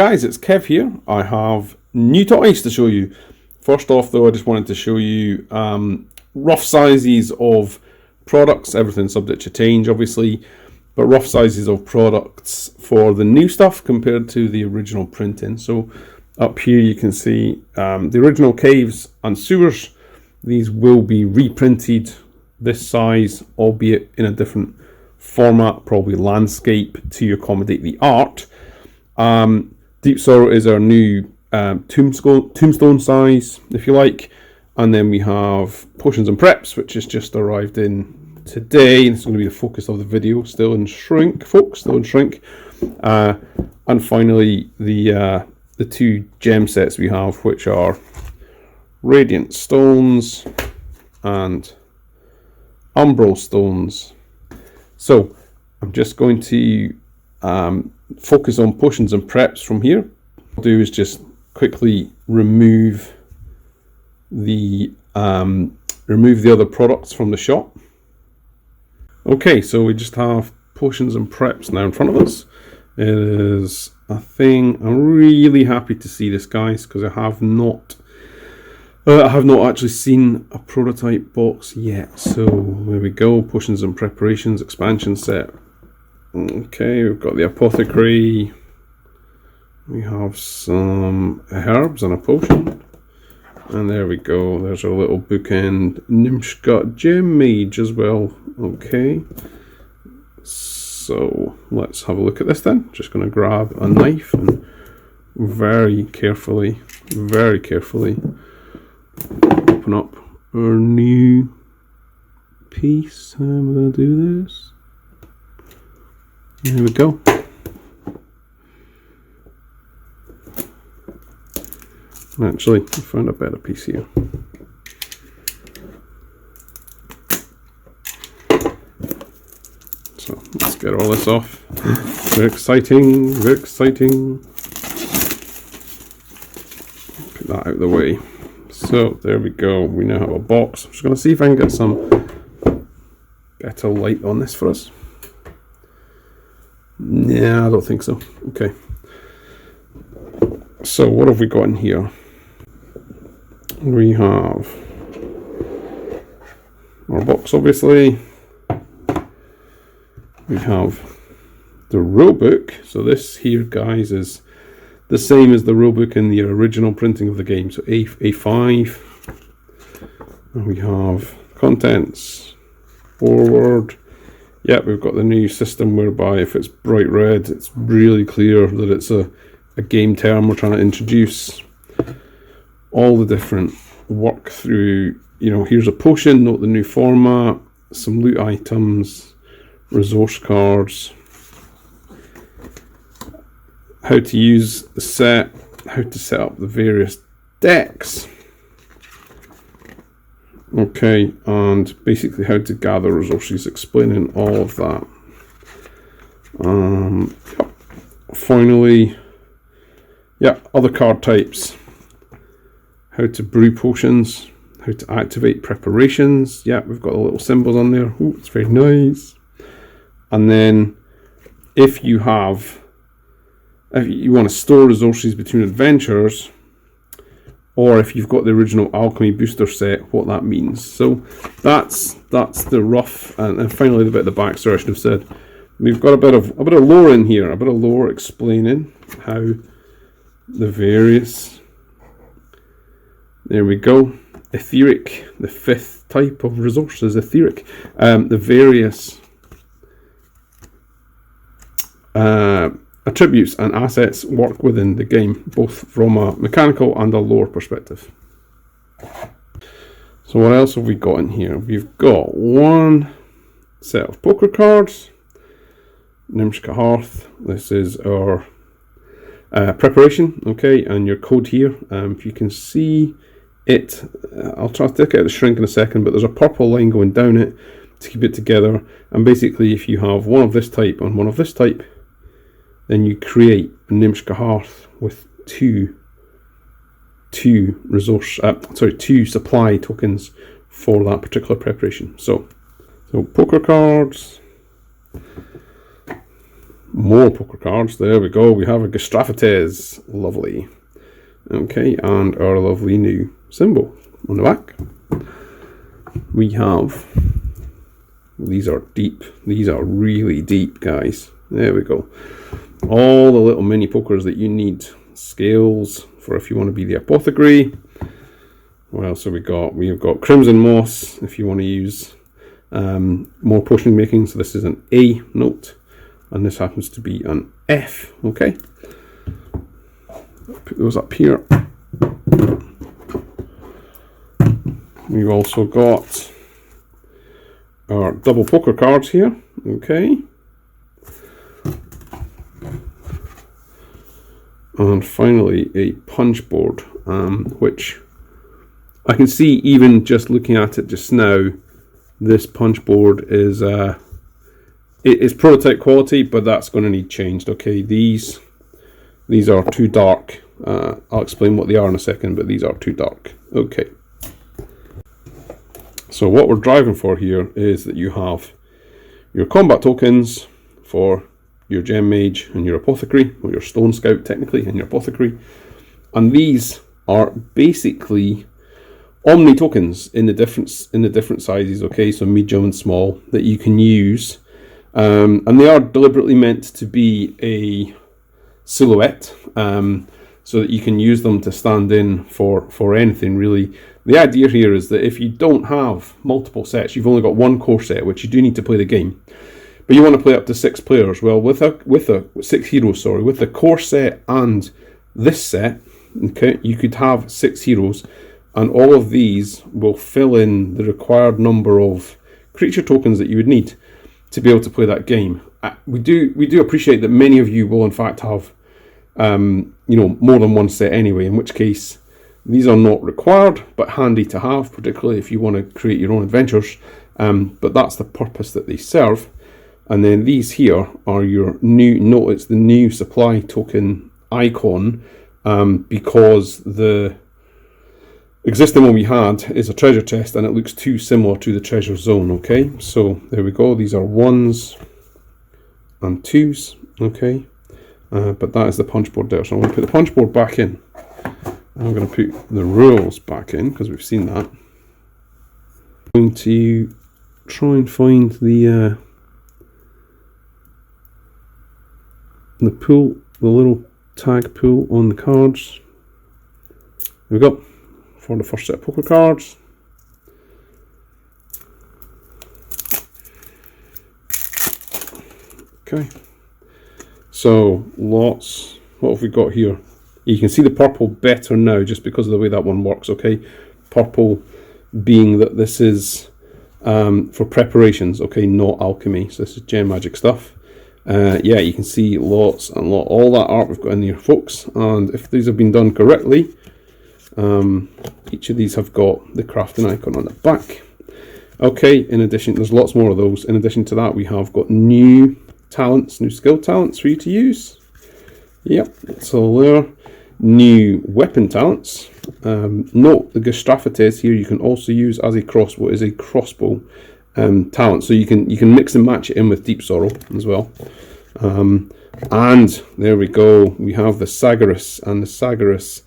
guys, it's Kev here. I have new toys to show you. First off though, I just wanted to show you rough sizes of products, everything subject to change obviously, but rough sizes of products for the new stuff compared to the original printing. So up here you can see the original caves and sewers. These will be reprinted this size, albeit in a different format, probably landscape to accommodate the art. Deep Sorrow is our new tombstone size, if you like, and then we have Potions and Preps, which has just arrived in today. This is going to be the focus of the video, still in shrink, folks, still in shrink. And finally, the two gem sets we have, which are Radiant Stones and Umbral Stones. So I'm just going to focus on Potions and Preps from here. What I'll do is just quickly remove the other products from the shop. Okay, so we just have Potions and Preps now in front of us. It is a thing. I'm really happy to see this, guys, because I have not actually seen a prototype box yet. So there we go, Potions and Preparations expansion set. Okay, we've got the apothecary. We have some herbs and a potion. And there we go, there's our little bookend Nimshgut Gem Mage as well. Okay, so let's have a look at this then. Just going to grab a knife and very carefully open up our new piece. I'm going to do this. There we go. Actually, I found a better piece here. So let's get all this off. Very exciting, very exciting. Put that out of the way. So there we go. We now have a box. I'm just going to see if I can get some better light on this for us. Yeah, I don't think so. Okay. So what have we got in here? We have our box, obviously. We have the rulebook. So this here, guys, is the same as the rulebook in the original printing of the game. So A5. And we have contents, forward. Yep, we've got the new system whereby if it's bright red, it's really clear that it's a game term we're trying to introduce. All the different work through, here's a potion, note the new format, some loot items, resource cards, how to use the set, how to set up the various decks. Okay, and basically how to gather resources, explaining all of that. Finally, other card types. How to brew potions, how to activate preparations. Yeah, we've got the little symbols on there. Oh, it's very nice. And then if you want to store resources between adventures, or if you've got the original alchemy booster set, what that means. So that's the rough, and finally the bit at the back. Sorry, I should have said we've got a bit of lore in here, a bit of lore explaining how the various. There we go. Etheric, the fifth type of resources, etheric. The various attributes and assets work within the game, both from a mechanical and a lore perspective. So what else have we got in here? We've got one set of poker cards. Nimshka Hearth. This is our preparation, okay, and your code here. If you can see it, I'll try to take it out of the shrink in a second, but there's a purple line going down it to keep it together. And basically, if you have one of this type and one of this type, then you create a Nimshka Hearth with two supply tokens for that particular preparation. So poker cards, More poker cards. There we go. We have a Gastraphates. Lovely. Okay, and our lovely new symbol on the back. We have, these are deep. These are really deep, guys. There we go. All the little mini pokers that you need. Scales for if you want to be the apothecary. What else have we got? We've got Crimson Moss if you want to use more potion making. So this is an A note, and this happens to be an F. Okay, put those up here. We've also got our double poker cards here. Okay, and finally a punch board, which I can see even just looking at it just now. This punch board is it is prototype quality, but that's going to need changed. Okay, these are too dark. I'll explain what they are in a second, but these are too dark. Okay. So what we're driving for here is that you have your combat tokens for your gem mage and your apothecary, or your stone scout technically, and your apothecary. And these are basically omni tokens in the different sizes. Okay, so medium and small that you can use, and they are deliberately meant to be a silhouette, so that you can use them to stand in for anything really. The idea here is that if you don't have multiple sets, you've only got one core set, which you do need to play the game, but you want to play up to 6 players. Well, with a 6 heroes, sorry, with the core set and this set, okay, you could have 6 heroes, and all of these will fill in the required number of creature tokens that you would need to be able to play that game. We do appreciate that many of you will in fact have more than one set anyway, in which case these are not required but handy to have, particularly if you want to create your own adventures, but that's the purpose that they serve. And then these here are your new, it's the new supply token icon, because the existing one we had is a treasure chest and it looks too similar to the treasure zone. Okay, so there we go. These are 1s and 2s. Okay, but that is the punch board there. So I'm going to put the punch board back in. I'm going to put the rules back in because we've seen that. I'm going to try and find the pool, the little tag pool on the cards. There we go. For the first set of poker cards. Okay, so lots. What have we got here? You can see the purple better now just because of the way that one works. Okay, purple being that this is for preparations, okay, not alchemy. So this is gem magic stuff. Yeah, you can see lots and all that art we've got in here, folks, and if these have been done correctly, each of these have got the crafting icon on the back. Okay, in addition, there's lots more of those. In addition to that, we have got new talents, new skill talents for you to use. Yep, so there. New weapon talents. Note the Gastraphates here you can also use as a crossbow, is a crossbow talent, so you can mix and match it in with Deep Sorrow as well. And there we go, we have the Sagaris, and the Sagaris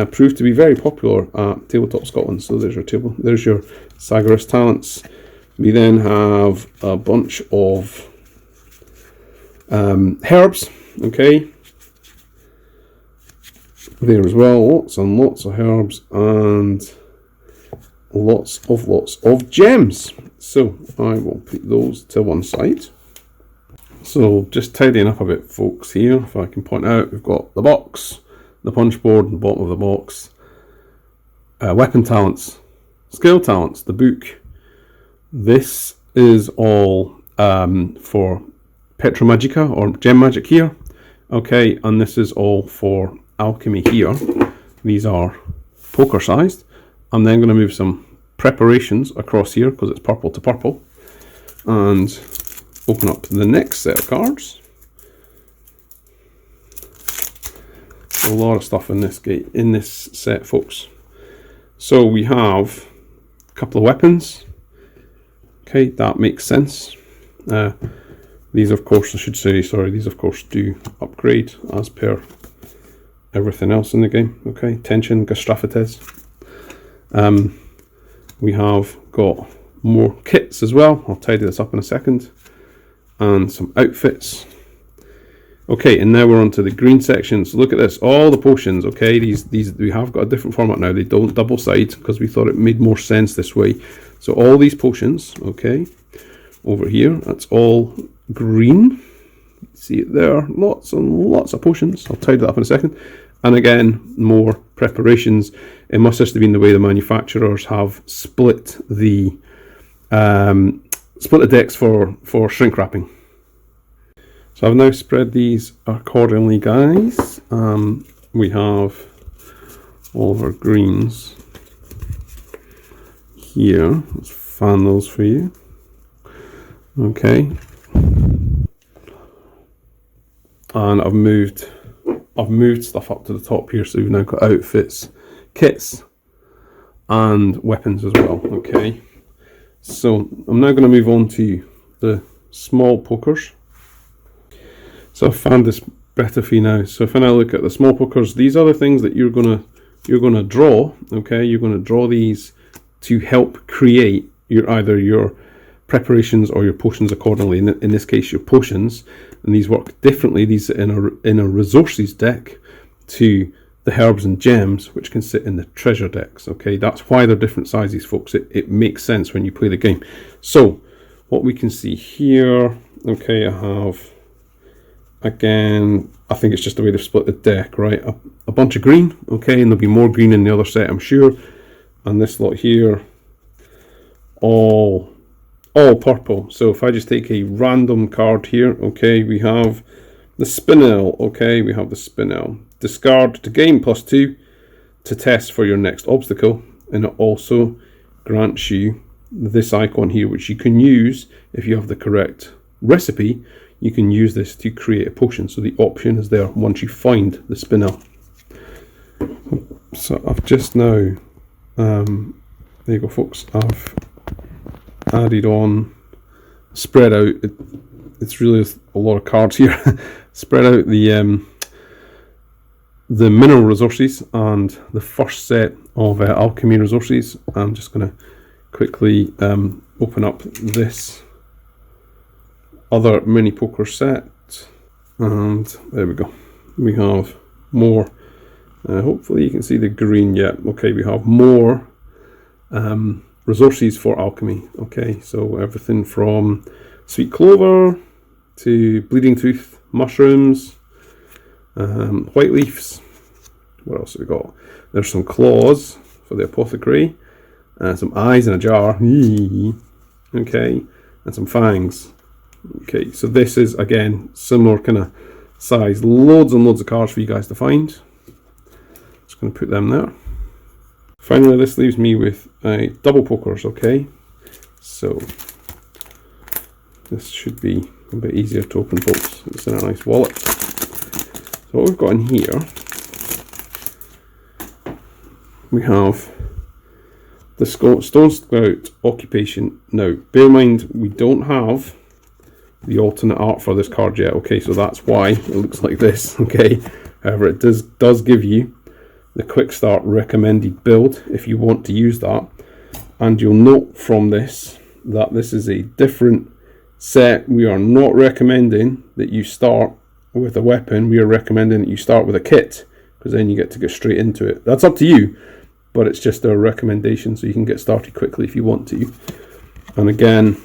proved to be very popular at Tabletop Scotland. So there's your Sagaris talents. We then have a bunch of herbs. Okay, there as well, lots and lots of herbs and lots of gems. So I will put those to one side. So just tidying up a bit, folks, here, if I can point out, we've got the box, the punch board, the bottom of the box, weapon talents, skill talents, the book. This is all for Petra Magica or gem magic here. Okay, and this is all for alchemy here. These are poker sized. I'm then going to move some preparations across here because it's purple to purple, and open up the next set of cards. A lot of stuff in this set, folks. So we have a couple of weapons. Okay, that makes sense. These, of course, I should say, sorry, these, of course, do upgrade as per everything else in the game. Okay, tension, Gastraphites. We have got more kits as well. I'll tidy this up in a second. And some outfits. Okay, and now we're on to the green section. So look at this, all the potions. Okay, these we have got a different format now. They don't double side because we thought it made more sense this way. So all these potions, okay, over here, that's all green. See it there, lots and lots of potions. I'll tidy that up in a second. And again, more preparations. It must just have been the way the manufacturers have split the decks for shrink wrapping. So I've now spread these accordingly, guys. We have all of our greens here. Let's fan those for you. Okay. And I've moved stuff up to the top here, so we've now got outfits, kits, and weapons as well. Okay. So I'm now going to move on to the small pokers. So I've found this better for you now. So if I now look at the small pokers, these are the things that you're gonna draw. Okay, you're gonna draw these to help create either your preparations or your potions accordingly. In this case, your potions, and these work differently. These are in a resources deck to the herbs and gems, which can sit in the treasure decks. Okay, that's why they're different sizes, folks. It makes sense when you play the game. So what we can see here, okay, I have, again, I think it's just the way they've split the deck, right? A bunch of green, okay, and there'll be more green in the other set, I'm sure. And this lot here, all purple. So if I just take a random card here, okay, we have the Spinel, okay, we have the Spinel. Discard to gain +2 to test for your next obstacle, and it also grants you this icon here, which you can use if you have the correct recipe. You can use this to create a potion, so the option is there once you find the Spinel. So I've just now, there you go, folks, I've added on, spread out, it's really a lot of cards here, spread out the mineral resources and the first set of alchemy resources. I'm just going to quickly open up this other mini poker set, and there we go. We have more. Hopefully you can see the green yet. Okay, we have more resources for alchemy. Okay, so everything from sweet clover to bleeding tooth, mushrooms, white leaves. What else have we got? There's some claws for the apothecary, some eyes in a jar. Okay, and some fangs. Okay, so this is, again, similar kind of size. Loads and loads of cards for you guys to find. Just going to put them there. Finally, this leaves me with double pokers, okay? So this should be a bit easier to open, folks. It's in a nice wallet. So what we've got in here, we have the Stone Scout occupation. Now, bear in mind, we don't have the alternate art for this card yet, okay, so that's why it looks like this, okay. However, it does give you the quick start recommended build if you want to use that, and you'll note from this that this is a different set. We are not recommending that you start with a weapon. We are recommending that you start with a kit, because then you get to go straight into it. That's up to you, but it's just a recommendation so you can get started quickly if you want to. And again,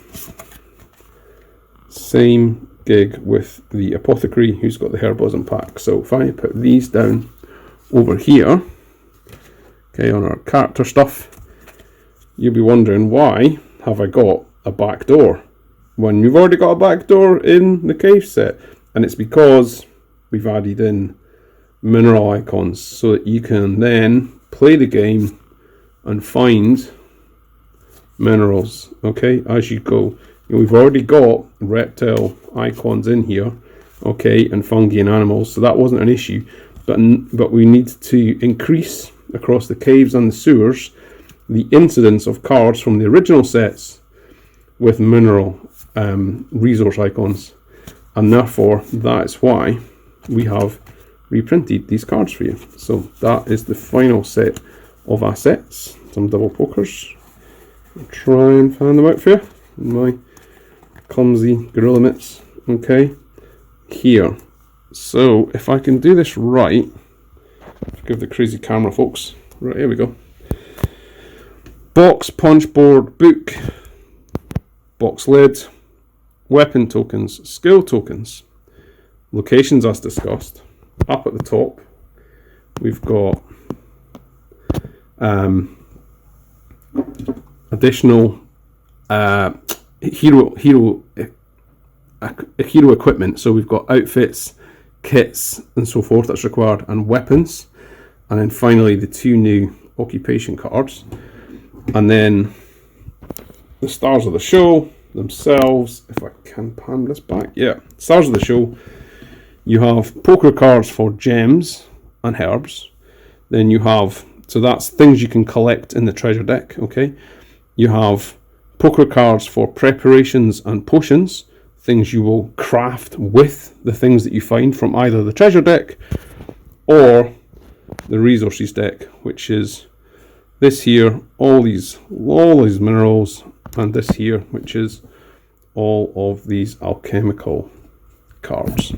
same gig with the apothecary, who's got the herbalism pack. So if I put these down over here, okay, on our character stuff, you'll be wondering, why have I got a back door when you've already got a back door in the cave set? And it's because we've added in mineral icons so that you can then play the game and find minerals, okay, as you go. We've already got reptile icons in here, okay, and fungi and animals, so that wasn't an issue. But we need to increase across the caves and the sewers the incidence of cards from the original sets with mineral resource icons. and therefore that's why we have reprinted these cards for you. So that is the final set of assets. Some double pokers. I'll try and fan them out for you. My clumsy gorilla mitts. Okay, here. So if I can do this right, give the crazy camera folks. Right, here we go. Box, punch board, book, box lid, weapon tokens, skill tokens, locations as discussed. Up at the top, we've got additional hero equipment. So we've got outfits, kits, and so forth that's required, and weapons. And then finally, the 2 new occupation cards. And then the stars of the show themselves, if I can pan this back, yeah, stars of the show, you have poker cards for gems and herbs. Then you have, so that's things you can collect in the treasure deck, okay? You have poker cards for preparations and potions, things you will craft with the things that you find from either the treasure deck or the resources deck, which is this here, all these minerals, and this here, which is all of these alchemical cards.